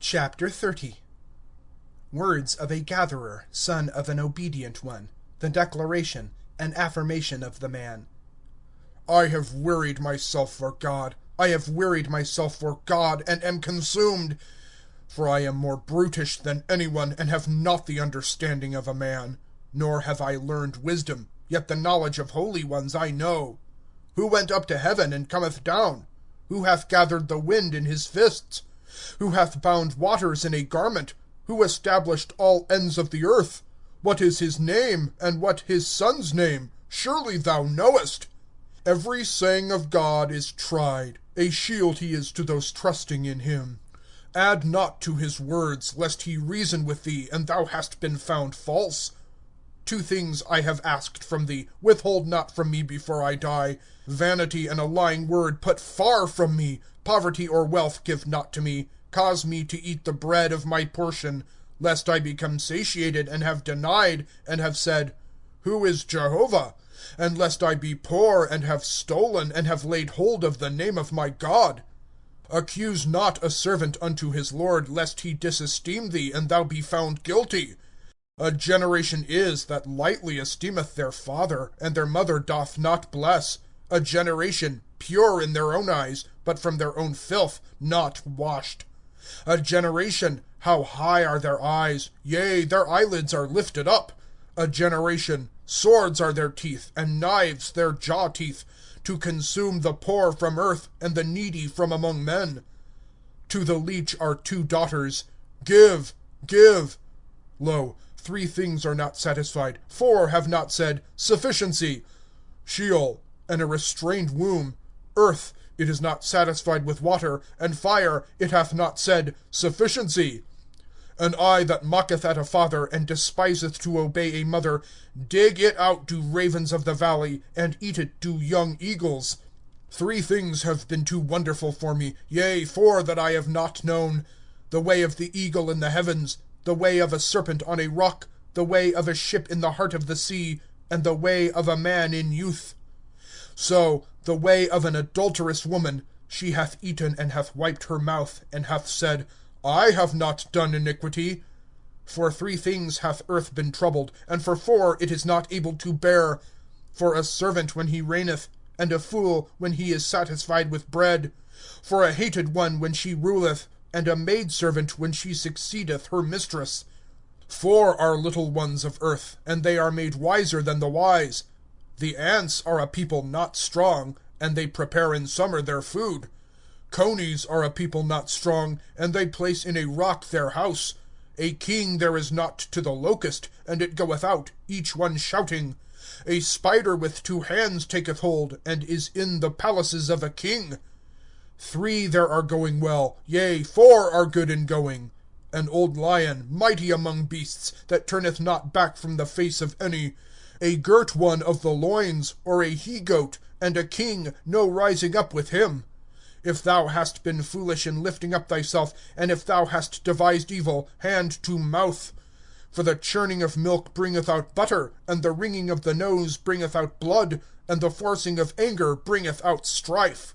Chapter 30. Words of a gatherer, son of an obedient one. The declaration, an affirmation of the man. I have wearied myself for God. I have wearied myself for God, and am consumed. For I am more brutish than anyone, and have not the understanding of a man. Nor have I learned wisdom, yet the knowledge of holy ones I know. Who went up to heaven, and cometh down? Who hath gathered the wind in his fists? Who hath bound waters in a garment? Who established all ends of the earth? What is his name, and what his son's name? Surely thou knowest. Every saying of God is tried. A shield he is to those trusting in him. Add not to his words, lest he reason with thee, and thou hast been found false. 2 things I have asked from thee, withhold not from me before I die. Vanity and a lying word put far from me. Poverty or wealth give not to me. Cause me to eat the bread of my portion, lest I become satiated, and have denied, and have said, Who is Jehovah? And lest I be poor, and have stolen, and have laid hold of the name of my God. Accuse not a servant unto his lord, lest he disesteem thee, and thou be found guilty. A generation is that lightly esteemeth their father, and their mother doth not bless. A generation, pure in their own eyes, but from their own filth not washed. A generation, how high are their eyes, yea, their eyelids are lifted up. A generation, swords are their teeth, and knives their jaw teeth, to consume the poor from earth, and the needy from among men. To the leech are 2 daughters. Give, give. Lo, 3 things are not satisfied, 4 have not said, Sufficiency. Sheol, and a restrained womb. Earth, it is not satisfied with water, and fire, it hath not said, Sufficiency. An eye that mocketh at a father, and despiseth to obey a mother, dig it out do ravens of the valley, and eat it do young eagles. 3 things have been too wonderful for me, yea, 4 that I have not known. The way of the eagle in the heavens, the way of a serpent on a rock, the way of a ship in the heart of the sea, and the way of a man in youth. So, the way of an adulterous woman, she hath eaten and hath wiped her mouth, and hath said, I have not done iniquity. For 3 things hath earth been troubled, and for 4 it is not able to bear. For a servant when he reigneth, and a fool when he is satisfied with bread. For a hated one when she ruleth, and a maidservant when she succeedeth her mistress. 4 are little ones of earth, and they are made wiser than the wise. The ants are a people not strong, and they prepare in summer their food. Conies are a people not strong, and they place in a rock their house. A king there is not to the locust, and it goeth out, each one shouting. A spider with 2 hands taketh hold, and is in the palaces of a king. 3 there are going well, yea, 4 are good in going. An old lion, mighty among beasts, that turneth not back from the face of any. A girt one of the loins, or a he-goat, and a king, no rising up with him. If thou hast been foolish in lifting up thyself, and if thou hast devised evil, hand to mouth. For the churning of milk bringeth out butter, and the wringing of the nose bringeth out blood, and the forcing of anger bringeth out strife.